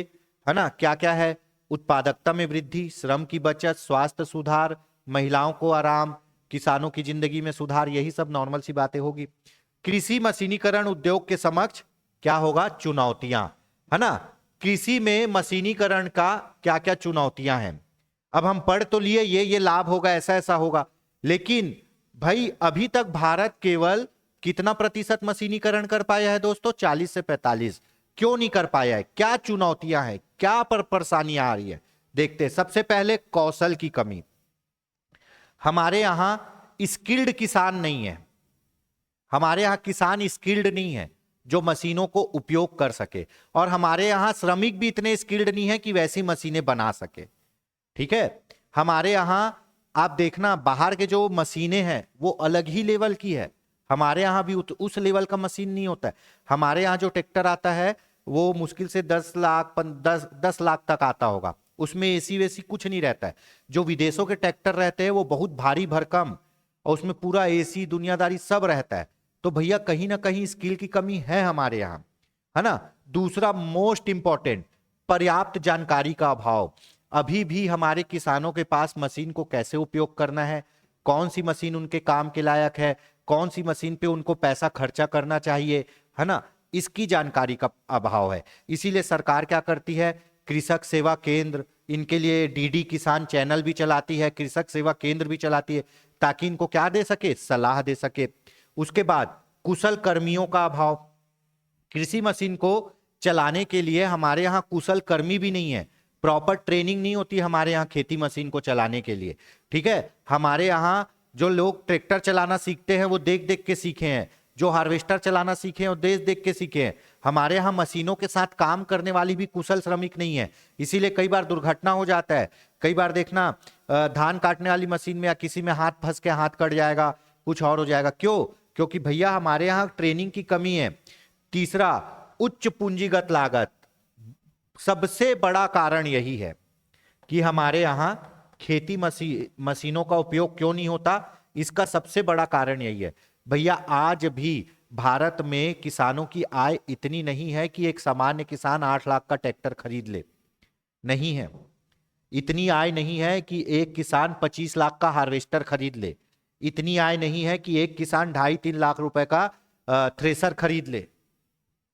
है ना, क्या क्या है? उत्पादकता में वृद्धि, श्रम की बचत, स्वास्थ्य सुधार, महिलाओं को आराम, किसानों की जिंदगी में सुधार, यही सब नॉर्मल सी बातें होगी। कृषि मशीनीकरण उद्योग के समक्ष क्या होगा? चुनौतियां, है ना। कृषि में मशीनीकरण का क्या क्या चुनौतियां हैं? अब हम पढ़ तो लिए ये लाभ होगा, ऐसा ऐसा होगा, लेकिन भाई अभी तक भारत केवल कितना प्रतिशत मशीनीकरण कर पाया है दोस्तों? 40 से 45। क्यों नहीं कर पाया है? क्या चुनौतियां हैं, क्या परेशानियां आ रही है? देखते हैं। सबसे पहले कौशल की कमी। हमारे यहां स्किल्ड किसान नहीं है, हमारे यहां किसान स्किल्ड नहीं है जो मशीनों को उपयोग कर सके, और हमारे यहां श्रमिक भी इतने स्किल्ड नहीं है कि वैसी मशीनें बना सके। ठीक है, हमारे यहां आप देखना बाहर के जो मशीनें हैं वो अलग ही लेवल की है, हमारे यहां भी उस लेवल का मशीन नहीं होता है। हमारे यहां जो ट्रैक्टर आता है वो मुश्किल से 10 लाख 10 लाख तक आता होगा, उसमें एसी वेसी कुछ नहीं रहता है। जो विदेशों के ट्रैक्टर रहते हैं वो बहुत भारी भरकम, और उसमें पूरा एसी दुनियादारी सब रहता है। तो भैया कहीं ना कहीं स्किल की कमी है हमारे यहां, है ना। दूसरा मोस्ट इंपॉर्टेंट, पर्याप्त जानकारी का अभाव। अभी भी हमारे किसानों के पास मशीन को कैसे उपयोग करना है, कौन सी मशीन उनके काम के लायक है, कौन सी मशीन पे उनको पैसा खर्चा करना चाहिए, है ना, इसकी जानकारी का अभाव है। इसीलिए सरकार क्या करती है, कृषक सेवा केंद्र, इनके लिए डीडी किसान चैनल भी चलाती है, कृषक सेवा केंद्र भी चलाती है, ताकि इनको क्या दे सके, सलाह दे सके। उसके बाद कुशल कर्मियों का अभाव। कृषि मशीन को चलाने के लिए हमारे यहाँ कुशल कर्मी भी नहीं है, प्रॉपर ट्रेनिंग नहीं होती हमारे यहाँ खेती मशीन को चलाने के लिए। ठीक है, हमारे यहाँ जो लोग ट्रैक्टर चलाना सीखते हैं वो देख देख के सीखे हैं, जो हार्वेस्टर चलाना सीखे हैं वो देख देख के सीखे हैं। हमारे यहाँ मशीनों के साथ काम करने वाली भी कुशल श्रमिक नहीं है, इसीलिए कई बार दुर्घटना हो जाता है। कई बार देखना धान काटने वाली मशीन में या किसी में हाथ फंस के हाथ कट जाएगा, कुछ और हो जाएगा। क्यों? क्योंकि भैया हमारे यहाँ ट्रेनिंग की कमी है। तीसरा, उच्च पूंजीगत लागत। सबसे बड़ा कारण यही है कि हमारे यहां खेती मशीनों का उपयोग क्यों नहीं होता, इसका सबसे बड़ा कारण यही है। भैया आज भी भारत में किसानों की आय इतनी नहीं है कि एक सामान्य किसान 8 लाख का ट्रैक्टर खरीद ले, नहीं है। इतनी आय नहीं है कि एक किसान 25 लाख का हार्वेस्टर खरीद ले, इतनी आय नहीं है कि एक किसान 2.5-3 लाख रुपए का थ्रेसर खरीद ले,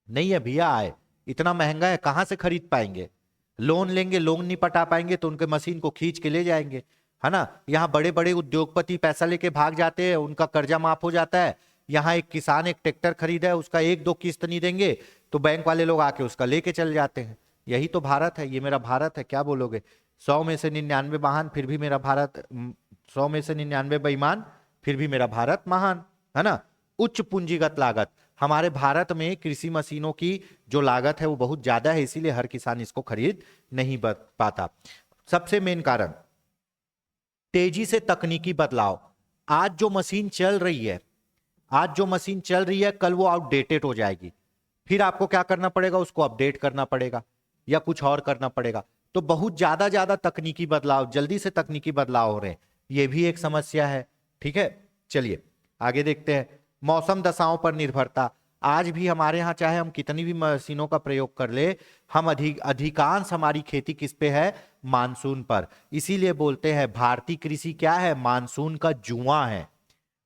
नहीं है भैया। आय इतना महंगा है, कहां से खरीद पाएंगे? लोन लेंगे, लोन नहीं पटा पाएंगे तो उनके मशीन को खींच के ले जाएंगे, है ना। यहाँ बड़े बड़े उद्योगपति पैसा लेके भाग जाते हैं, उनका कर्जा माफ हो जाता है। यहाँ एक किसान एक ट्रैक्टर खरीदा है, उसका 1-2 किस्त नहीं देंगे तो बैंक वाले लोग आके उसका लेके चल जाते हैं। यही तो भारत है, ये मेरा भारत है, क्या बोलोगे? 100 में से 99 महान, फिर भी मेरा भारत 100 में से 99 बेईमान, फिर भी मेरा भारत महान, है ना। उच्च पूंजीगत लागत। हमारे भारत में कृषि मशीनों की जो लागत है वो बहुत ज्यादा है, इसीलिए हर किसान इसको खरीद नहीं पाता। सबसे मेन कारण, तेजी से तकनीकी बदलाव। आज जो मशीन चल रही है, आज जो मशीन चल रही है कल वो आउटडेटेड हो जाएगी, फिर आपको क्या करना पड़ेगा, उसको अपडेट करना पड़ेगा या कुछ और करना पड़ेगा। तो बहुत ज्यादा तकनीकी बदलाव, जल्दी से तकनीकी बदलाव हो रहे हैं, ये भी एक समस्या है। ठीक है, चलिए आगे देखते हैं। मौसम दशाओं पर निर्भरता। आज भी हमारे यहाँ चाहे हम कितनी भी मशीनों का प्रयोग कर ले, हम अधिकांश हमारी खेती किस पे है, मानसून पर। इसीलिए बोलते हैं भारतीय कृषि क्या है, मानसून का जुआ है।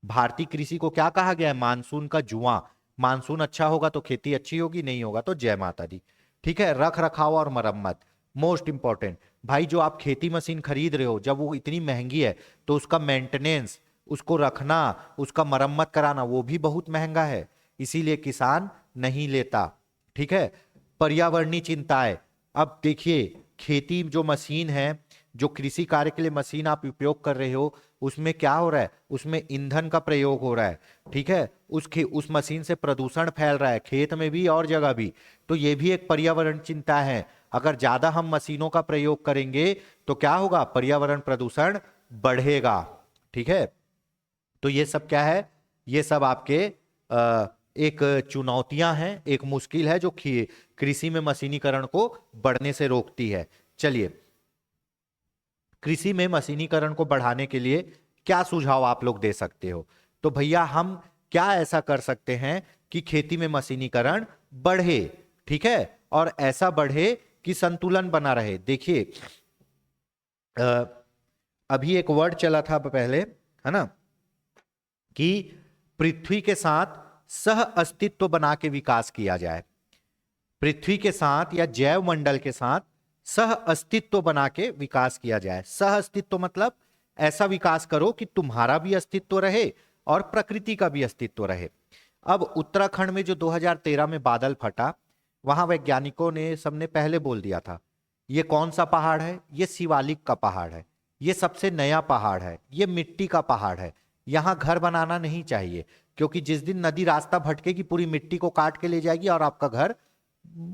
भारतीय कृषि को क्या कहा गया है, मानसून का जुआ। मानसून अच्छा होगा तो खेती अच्छी होगी, नहीं होगा तो जय माता दी। ठीक है, रख रखाव और मरम्मत मोस्ट इंपॉर्टेंट। भाई जो आप खेती मशीन खरीद रहे हो, जब वो इतनी महंगी है तो उसका मेंटेनेंस, उसको रखना, उसका मरम्मत कराना वो भी बहुत महंगा है, इसीलिए किसान नहीं लेता। ठीक है, पर्यावरणीय चिंताएं। अब देखिए खेती जो मशीन है, जो कृषि कार्य के लिए मशीन आप उपयोग कर रहे हो, उसमें क्या हो रहा है, उसमें ईंधन का प्रयोग हो रहा है। ठीक है, उस मशीन से प्रदूषण फैल रहा है, खेत में भी और जगह भी। तो ये भी एक पर्यावरण चिंता है। अगर ज्यादा हम मशीनों का प्रयोग करेंगे तो क्या होगा, पर्यावरण प्रदूषण बढ़ेगा। ठीक है, तो ये सब क्या है, ये सब आपके एक चुनौतियां हैं, एक मुश्किल है जो कृषि में मशीनीकरण को बढ़ने से रोकती है। चलिए, कृषि में मशीनीकरण को बढ़ाने के लिए क्या सुझाव आप लोग दे सकते हो? तो भैया हम क्या ऐसा कर सकते हैं कि खेती में मशीनीकरण बढ़े, ठीक है, और ऐसा बढ़े कि संतुलन बना रहे। देखिए अभी एक वर्ड चला था पहले, है ना, कि पृथ्वी के साथ सह अस्तित्व बना के विकास किया जाए। पृथ्वी के साथ या जैव मंडल के साथ सह अस्तित्व बना के विकास किया जाए। सह अस्तित्व मतलब ऐसा विकास करो कि तुम्हारा भी अस्तित्व रहे और प्रकृति का भी अस्तित्व रहे। अब उत्तराखंड में जो 2013 में बादल फटा, वहां वैज्ञानिकों ने सबने पहले बोल दिया था ये कौन सा पहाड़ है, ये शिवालिक का पहाड़ है, ये सबसे नया पहाड़ है, ये मिट्टी का पहाड़ है, यहां घर बनाना नहीं चाहिए, क्योंकि जिस दिन नदी रास्ता भटकेगी पूरी मिट्टी को काट के ले जाएगी और आपका घर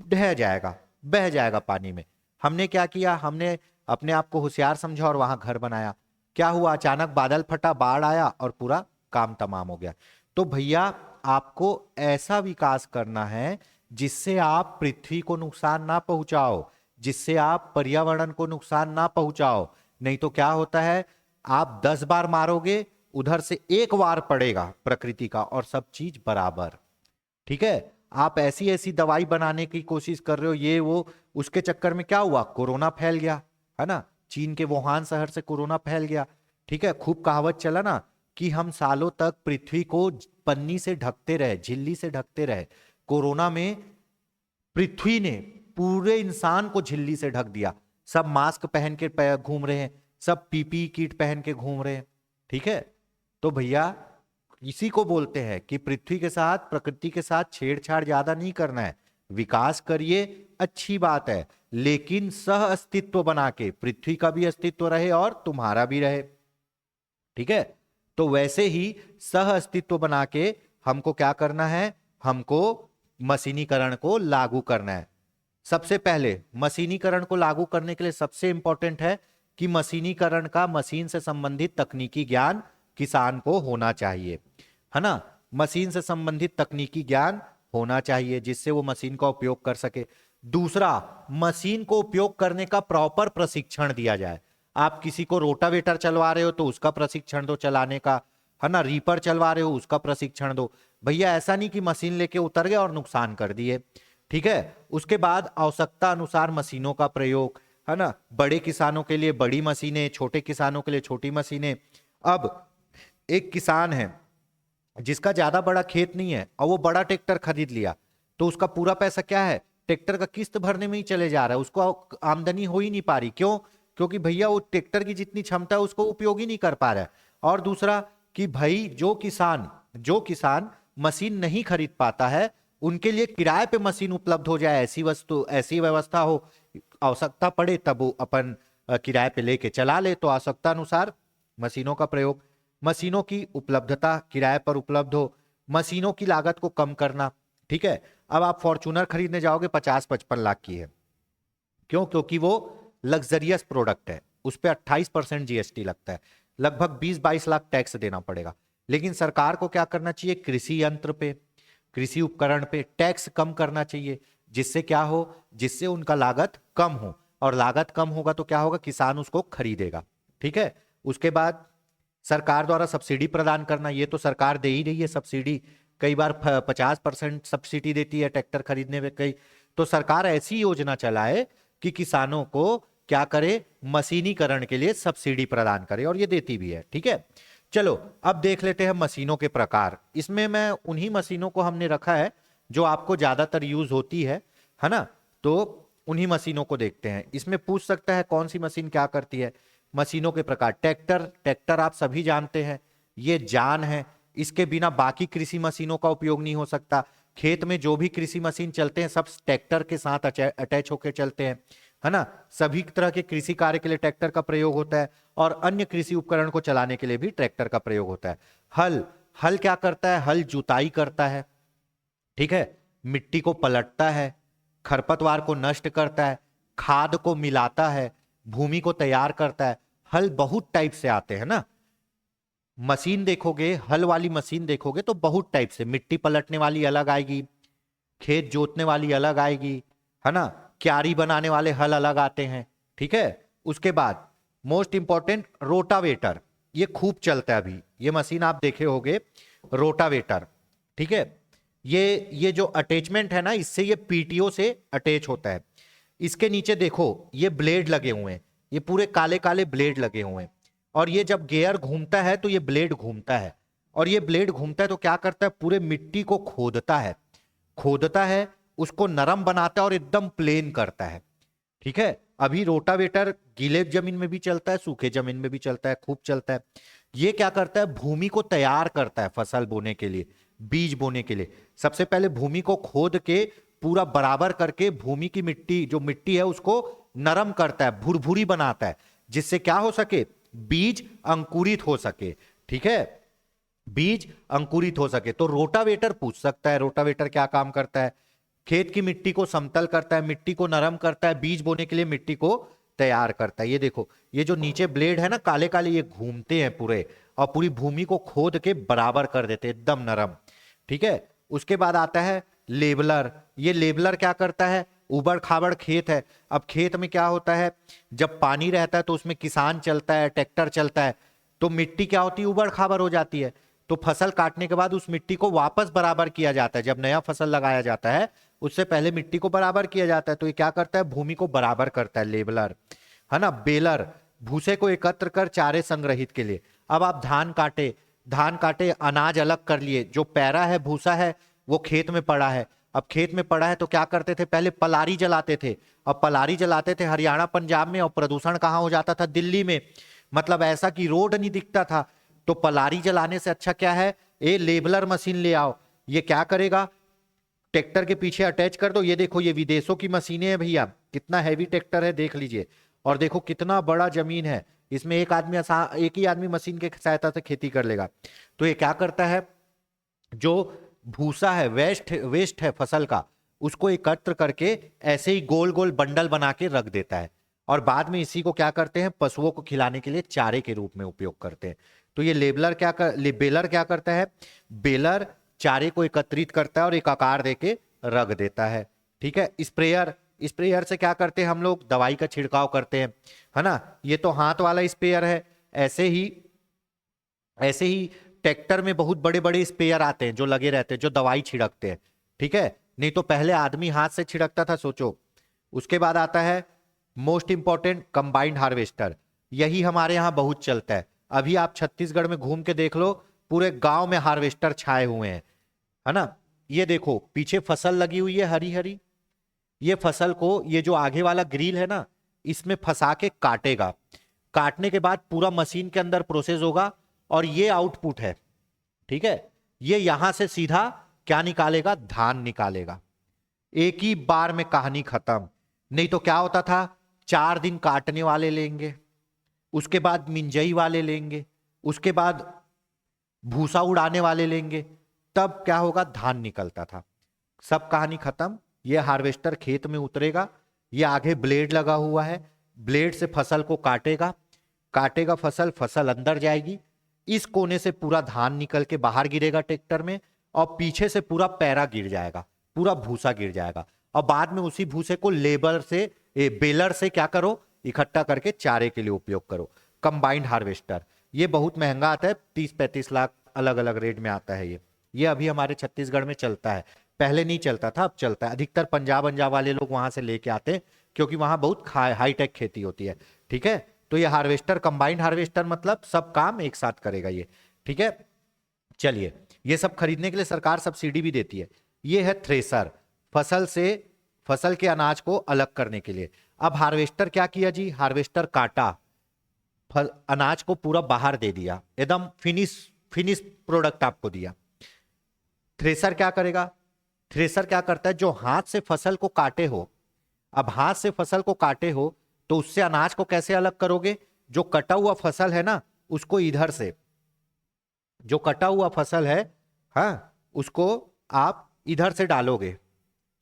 ढह जाएगा, बह जाएगा पानी में। हमने क्या किया, हमने अपने आप को होशियार समझा और वहां घर बनाया। क्या हुआ, अचानक बादल फटा, बाढ़ आया और पूरा काम तमाम हो गया। तो भैया आपको ऐसा विकास करना है जिससे आप पृथ्वी को नुकसान ना पहुंचाओ, जिससे आप पर्यावरण को नुकसान ना पहुंचाओ। नहीं तो क्या होता है, आप 10 बार मारोगे, उधर से एक वार पड़ेगा प्रकृति का और सब चीज बराबर। ठीक है, आप ऐसी ऐसी दवाई बनाने की कोशिश कर रहे हो, ये वो, उसके चक्कर में क्या हुआ, कोरोना फैल गया, है ना। चीन के वुहान शहर से कोरोना फैल गया। ठीक है, खूब कहावत चला ना कि हम सालों तक पृथ्वी को पन्नी से ढकते रहे, झिल्ली से ढकते रहे। कोरोना में पृथ्वी ने पूरे इंसान को झिल्ली से ढक दिया। सब मास्क पहन के घूम रहे हैं, सब पीपीई किट पहन के घूम रहे हैं। ठीक है, तो भैया इसी को बोलते हैं कि पृथ्वी के साथ, प्रकृति के साथ छेड़छाड़ ज्यादा नहीं करना है। विकास करिए, अच्छी बात है, लेकिन सह अस्तित्व बना के, पृथ्वी का भी अस्तित्व रहे और तुम्हारा भी रहे। ठीक है, तो वैसे ही सह अस्तित्व बना के हमको क्या करना है, हमको मशीनीकरण को लागू करना है। सबसे पहले मशीनीकरण को लागू करने के लिए सबसे इंपॉर्टेंट है कि मशीनीकरण का, मशीन से संबंधित तकनीकी ज्ञान किसान को होना चाहिए, है ना। मशीन से संबंधित तकनीकी ज्ञान होना चाहिए जिससे वो मशीन का उपयोग कर सके। दूसरा, मशीन को उपयोग करने का प्रॉपर प्रशिक्षण दिया जाए। आप किसी को रोटावेटर चलवा रहे हो तो उसका प्रशिक्षण दो चलाने का, है ना। रीपर चलवा रहे हो उसका प्रशिक्षण दो। भैया ऐसा नहीं कि मशीन लेके उतर गए और नुकसान कर दिए। ठीक है, उसके बाद आवश्यकता अनुसार मशीनों का प्रयोग, है ना। बड़े किसानों के लिए बड़ी मशीनें, छोटे किसानों के लिए छोटी मशीनें। अब एक किसान है जिसका ज्यादा बड़ा खेत नहीं है और वो बड़ा ट्रैक्टर खरीद लिया, तो उसका पूरा पैसा क्या है, ट्रैक्टर का किस्त भरने में ही चले जा रहा है, उसको आमदनी हो ही नहीं पा रही। क्यों? क्योंकि भैया वो ट्रैक्टर की जितनी क्षमता है उसको उपयोग ही नहीं कर पा रहा है। और दूसरा कि भाई जो किसान मशीन नहीं खरीद पाता है, उनके लिए किराए पे मशीन उपलब्ध हो जाए, ऐसी व्यवस्था हो, आवश्यकता पड़े तब वो अपन किराए पे लेके चला ले। तो आवश्यकता अनुसार मशीनों का प्रयोग, मशीनों की उपलब्धता, किराए पर उपलब्ध हो, मशीनों की लागत को कम करना। ठीक है, अब आप फॉर्च्यूनर खरीदने जाओगे 50-55 लाख की है। क्यों? क्योंकि वो लग्जरियस प्रोडक्ट है, उस पर 28% जीएसटी लगता है, लगभग 20-22 लाख टैक्स देना पड़ेगा। लेकिन सरकार को क्या करना चाहिए, कृषि यंत्र पे, कृषि उपकरण पे टैक्स कम करना चाहिए, जिससे क्या हो, जिससे उनका लागत कम हो, और लागत कम होगा तो क्या होगा, किसान उसको खरीदेगा। ठीक है, उसके बाद सरकार द्वारा सब्सिडी प्रदान करना, ये तो सरकार दे ही रही है सब्सिडी, कई बार 50% सब्सिडी देती है ट्रैक्टर खरीदने में। कई तो सरकार ऐसी योजना चलाए कि किसानों को क्या करे, मशीनीकरण के लिए सब्सिडी प्रदान करे, और ये देती भी है। ठीक है, चलो अब देख लेते हैं मशीनों के प्रकार। इसमें मैं उन्हीं मशीनों को हमने रखा है जो आपको ज्यादातर यूज होती है ना। तो उन्हीं मशीनों को देखते हैं। इसमें पूछ सकता है कौन सी मशीन क्या करती है। मशीनों के प्रकार, ट्रैक्टर आप सभी जानते हैं, ये जान है, इसके बिना बाकी कृषि मशीनों का उपयोग नहीं हो सकता। खेत में जो भी कृषि मशीन चलते हैं सब ट्रैक्टर के साथ अटैच होकर चलते हैं, है ना। सभी तरह के कृषि कार्य के लिए ट्रैक्टर का प्रयोग होता है, और अन्य कृषि उपकरण को चलाने के लिए भी ट्रैक्टर का प्रयोग होता है। हल क्या करता है, हल जुताई करता है, ठीक है, मिट्टी को पलटता है, खरपतवार को नष्ट करता है, खाद को मिलाता है, भूमि को तैयार करता है। हल बहुत टाइप से आते हैं ना। मशीन देखोगे, हल वाली मशीन देखोगे तो बहुत टाइप से, मिट्टी पलटने वाली अलग आएगी, खेत जोतने वाली अलग आएगी, है ना, क्यारी बनाने वाले हल अलग आते हैं। ठीक है, उसके बाद मोस्ट इंपॉर्टेंट रोटावेटर, ये खूब चलता है अभी, ये मशीन आप देखे होगे, रोटावेटर। ठीक है, ये जो अटैचमेंट है ना, इससे ये पीटीओ से अटैच होता है। इसके नीचे देखो ये ब्लेड लगे हुए हैं, ये पूरे काले काले ब्लेड लगे हुए हैं, और ये जब गियर घूमता है तो ये ब्लेड घूमता है, और ये ब्लेड घूमता है तो क्या करता है, पूरे मिट्टी को खोदता है, उसको नरम बनाता है और एकदम प्लेन करता है। ठीक है, अभी रोटावेटर गीले जमीन में भी चलता है, सूखे जमीन में भी चलता है, खूब चलता है। ये क्या करता है, भूमि को तैयार करता है फसल बोने के लिए, बीज बोने के लिए। सबसे पहले भूमि को खोद के पूरा बराबर करके भूमि की मिट्टी, जो मिट्टी है उसको नरम करता है, भुरभुरी बनाता है, जिससे क्या हो सके, बीज अंकुरित हो सके। ठीक है, बीज अंकुरित हो सके। तो रोटावेटर पूछ सकता है, रोटावेटर क्या काम करता है, खेत की मिट्टी को समतल करता है, मिट्टी को नरम करता है, बीज बोने के लिए मिट्टी को तैयार करता है। ये देखो, ये जो नीचे ब्लेड है ना काले काले, ये घूमते हैं पूरे और पूरी भूमि को खोद के बराबर कर देते हैं, एकदम नरम। ठीक है, उसके बाद आता है लेबलर। ये लेबलर क्या करता है, उबड़ खाबड़ खेत है, अब खेत में क्या होता है, जब पानी रहता है तो उसमें किसान चलता है, ट्रैक्टर चलता है, तो मिट्टी क्या होती है, उबड़ खाबड़ हो जाती है। तो फसल काटने के बाद उस मिट्टी को वापस बराबर किया जाता है। जब नया फसल लगाया जाता है उससे पहले मिट्टी को बराबर किया जाता है। तो ये क्या करता है, भूमि को बराबर करता है, लेबलर है ना। बेलर, भूसे को एकत्र कर चारे संग्रहित के लिए। अब आप धान काटे, अनाज अलग कर लिए, जो पैरा है, भूसा है, वो खेत में पड़ा है। अब खेत में पड़ा है तो क्या करते थे, पहले पलारी जलाते थे। अब पलारी जलाते थे हरियाणा पंजाब में, और प्रदूषण कहाँ हो जाता था, दिल्ली में। मतलब ऐसा कि रोड नहीं दिखता था। तो पलारी जलाने से अच्छा क्या है, ये लेबलर मशीन ले आओ। ये क्या करेगा, ट्रैक्टर के पीछे अटैच कर दो। ये देखो, ये विदेशों की मशीनें हैं भैया, कितना हैवी ट्रैक्टर है देख लीजिए। और देखो कितना बड़ा जमीन है, इसमें एक ही आदमी मशीन के सहायता से खेती कर लेगा। तो ये क्या करता है, जो भूसा है, वेस्ट है फसल का, उसको एकत्र करके ऐसे ही गोल गोल बंडल बना के रख देता है। और बाद में इसी को क्या करते हैं, पशुओं को खिलाने के लिए चारे के रूप में उपयोग करते हैं। तो ये बेलर क्या करता है, बेलर चारे को एकत्रित करता है और एक आकार देके रख देता है। ठीक है, स्प्रेयर से क्या करते हैं हम लोग, दवाई का छिड़काव करते हैं, है ना। ये तो हाथ वाला स्प्रेयर है। ऐसे ही ट्रैक्टर में बहुत बड़े बड़े स्प्रेयर आते हैं जो लगे रहते हैं, जो दवाई छिड़कते हैं। ठीक है, नहीं तो पहले आदमी हाथ से छिड़कता था, सोचो। उसके बाद आता है मोस्ट इंपॉर्टेंट, कंबाइंड हार्वेस्टर। यही हमारे यहाँ बहुत चलता है। अभी आप छत्तीसगढ़ में घूम के देख लो, पूरे गांव में हार्वेस्टर छाए हुए हैं, है ना। ये देखो पीछे फसल लगी हुई है हरी हरी, ये फसल को, ये जो आगे वाला ग्रिल है ना, इसमें फंसा के काटेगा। काटने के बाद पूरा मशीन के अंदर प्रोसेस होगा और ये आउटपुट है। ठीक है, ये यहां से सीधा क्या निकालेगा, धान निकालेगा। एक ही बार में कहानी खत्म। नहीं तो क्या होता था, 4 दिन काटने वाले लेंगे, उसके बाद मिंजई वाले लेंगे, उसके बाद भूसा उड़ाने वाले लेंगे, तब क्या होगा, धान निकलता था। सब कहानी खत्म। ये हार्वेस्टर खेत में उतरेगा, ये आगे ब्लेड लगा हुआ है, ब्लेड से फसल को काटेगा फसल अंदर जाएगी, इस कोने से पूरा धान निकल के बाहर गिरेगा ट्रैक्टर में, और पीछे से पूरा पैरा गिर जाएगा, पूरा भूसा गिर जाएगा। और बाद में उसी भूसे को बेलर से क्या करो, इकट्ठा करके चारे के लिए उपयोग करो। कंबाइंड हार्वेस्टर ये बहुत महंगा आता है, 30-35 लाख अलग अलग रेट में आता है। ये अभी हमारे छत्तीसगढ़ में चलता है, पहले नहीं चलता था, अब चलता है। अधिकतर पंजाब वाले लोग वहां से लेके आते हैं, क्योंकि वहां बहुत हाईटेक खेती होती है। ठीक है, तो ये हार्वेस्टर, कंबाइंड हार्वेस्टर मतलब सब काम एक साथ करेगा ये। ठीक है, चलिए, ये सब खरीदने के लिए सरकार सब्सिडी भी देती है। ये है थ्रेसर, फसल के अनाज को अलग करने के लिए। अब हार्वेस्टर क्या किया जी, हार्वेस्टर काटा, अनाज को पूरा बाहर दे दिया, एकदम फिनिश प्रोडक्ट आपको दिया। थ्रेसर क्या करेगा, थ्रेसर क्या करता है, जो हाथ से फसल को काटे हो, अब हाथ से फसल को काटे हो तो उससे अनाज को कैसे अलग करोगे, जो कटा हुआ फसल है ना, उसको इधर से, जो कटा हुआ फसल है, हाँ, उसको आप इधर से डालोगे।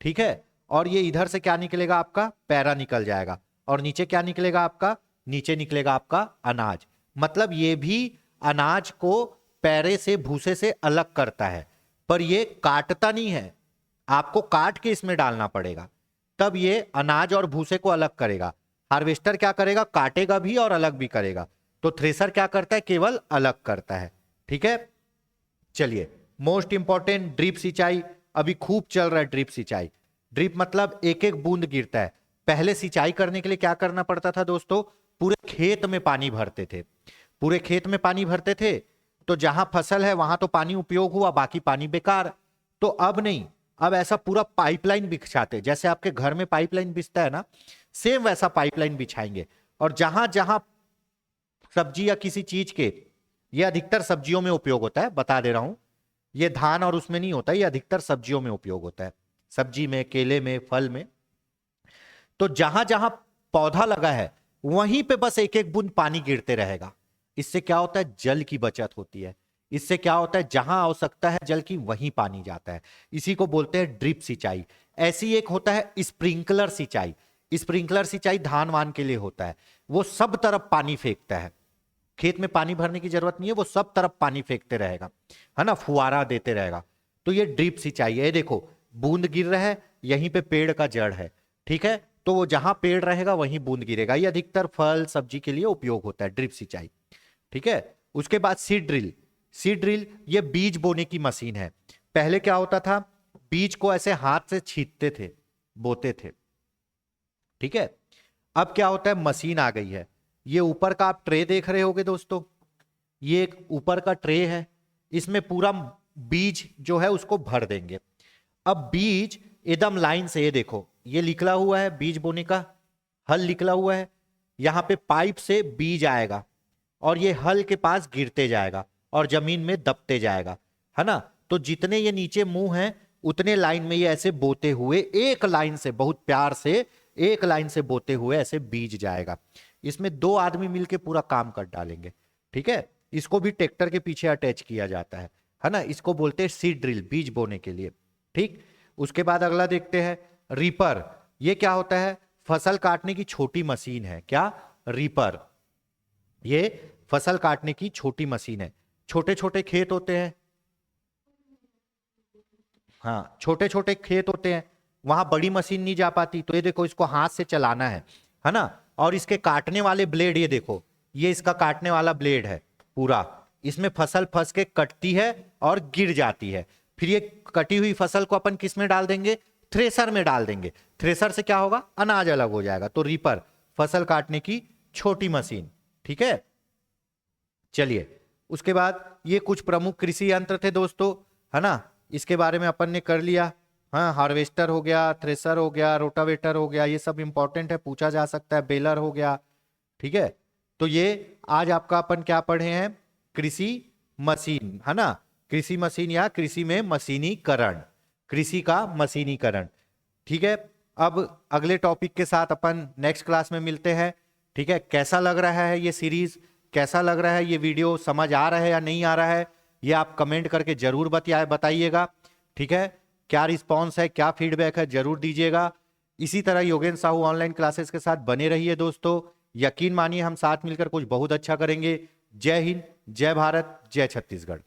ठीक है, और ये इधर से क्या निकलेगा, आपका पैरा निकल जाएगा, और नीचे क्या निकलेगा, आपका नीचे निकलेगा आपका अनाज। मतलब ये भी अनाज को पैरे से, भूसे से अलग करता है, पर ये काटता नहीं है, आपको काट के इसमें डालना पड़ेगा, तब ये अनाज और भूसे को अलग करेगा। हार्वेस्टर क्या करेगा, काटेगा भी और अलग भी करेगा। तो थ्रेसर क्या करता है, केवल अलग करता है। ठीक है, चलिए, मोस्ट इंपॉर्टेंट, ड्रिप सिंचाई अभी खूब चल रहा है। ड्रिप सिंचाई, ड्रिप मतलब एक एक बूंद गिरता है। पहले सिंचाई करने के लिए क्या करना पड़ता था दोस्तों, पूरे खेत में पानी भरते थे, पूरे खेत में पानी भरते थे, तो जहां फसल है वहां तो पानी उपयोग हुआ, बाकी पानी बेकार। तो अब नहीं, अब ऐसा पूरा पाइपलाइन बिछाते, जैसे आपके घर में पाइपलाइन बिछता है ना, सेम वैसा पाइपलाइन बिछाएंगे। और जहां जहां सब्जी या किसी चीज के, ये अधिकतर सब्जियों में उपयोग होता है, बता दे रहा हूं, ये धान और उसमें नहीं होता, ये अधिकतर सब्जियों में उपयोग होता है, सब्जी में, केले में, फल में। तो जहां जहां पौधा लगा है वहीं पे बस एक एक बूंद पानी गिरते रहेगा। इससे क्या होता है, जल की बचत होती है। इससे क्या होता है, जहां आवश्यकता है जल की वहीं पानी जाता है। इसी को बोलते हैं ड्रिप सिंचाई। ऐसी एक होता है स्प्रिंकलर सिंचाई। स्प्रिंकलर सिंचाई धान वान के लिए होता है, वो सब तरफ पानी फेंकता है, खेत में पानी भरने की जरूरत नहीं है, वो सब तरफ पानी फेंकते रहेगा, है ना, फुहारा देते रहेगा। तो ये ड्रिप सिंचाई है। ये देखो बूंद गिर रहा है, यहीं पे पेड़ का जड़ है, ठीक है, तो वो जहां पेड़ रहेगा वहीं बूंद गिरेगा। ये अधिकतर फल सब्जी के लिए उपयोग होता है ड्रिप सिंचाई, ठीक है। उसके बाद सीड ड्रिल। सीड ड्रिल ये बीज बोने की मशीन है। पहले क्या होता था, बीज को ऐसे हाथ से छींटते थे, बोते थे, ठीक है। अब क्या होता है, मशीन आ गई है। ये ऊपर का आप ट्रे देख रहे होगे दोस्तों, ये एक ऊपर का ट्रे है, इसमें पूरा बीज जो है उसको भर देंगे। अब बीज एकदम लाइन से, ये देखो ये निकला हुआ है बीज बोने का, हल निकला हुआ है, यहां पे पाइप से बीज आएगा और ये हल के पास गिरते जाएगा और जमीन में दबते जाएगा, है ना। तो जितने ये नीचे मुंह हैं उतने लाइन में ये ऐसे बोते हुए, एक लाइन से, बहुत प्यार से एक लाइन से बोते हुए ऐसे बीज जाएगा। इसमें 2 आदमी मिलके पूरा काम कर डालेंगे, ठीक है। इसको भी ट्रैक्टर के पीछे अटैच किया जाता है ना। इसको बोलते हैं सीड ड्रिल, बीज बोने के लिए, ठीक। उसके बाद अगला देखते हैं रीपर। ये क्या होता है, फसल काटने की छोटी मशीन है। क्या, रीपर। ये फसल काटने की छोटी मशीन है। छोटे छोटे खेत होते हैं, हाँ छोटे छोटे खेत होते हैं, वहां बड़ी मशीन नहीं जा पाती, तो ये देखो इसको हाथ से चलाना है ना। और इसके काटने वाले ब्लेड, ये देखो ये इसका काटने वाला ब्लेड है पूरा, इसमें फसल फंस के कटती है और गिर जाती है। फिर ये कटी हुई फसल को अपन किस में डाल देंगे, थ्रेसर में डाल देंगे। थ्रेसर से क्या होगा, अनाज अलग हो जाएगा। तो रीपर, फसल काटने की छोटी मशीन, ठीक है। चलिए उसके बाद ये कुछ प्रमुख कृषि यंत्र थे दोस्तों, है ना, इसके बारे में अपन ने कर लिया। हाँ, हार्वेस्टर हो गया, थ्रेसर हो गया, रोटावेटर हो गया, ये सब इंपॉर्टेंट है, पूछा जा सकता है। बेलर हो गया, ठीक है। तो ये आज आपका अपन क्या पढ़े हैं, कृषि मशीन, है ना, कृषि मशीन या कृषि में मशीनीकरण, कृषि का मशीनीकरण, ठीक है। अब अगले टॉपिक के साथ अपन नेक्स्ट क्लास में मिलते हैं, ठीक है। कैसा लग रहा है ये सीरीज, कैसा लग रहा है ये वीडियो, समझ आ रहा है या नहीं आ रहा है, ये आप कमेंट करके जरूर बताइएगा, ठीक है। क्या रिस्पॉन्स है, क्या फीडबैक है, जरूर दीजिएगा। इसी तरह योगेंद्र साहू ऑनलाइन क्लासेस के साथ बने रहिए दोस्तों। यकीन मानिए हम साथ मिलकर कुछ बहुत अच्छा करेंगे। जय हिंद, जय भारत, जय छत्तीसगढ़।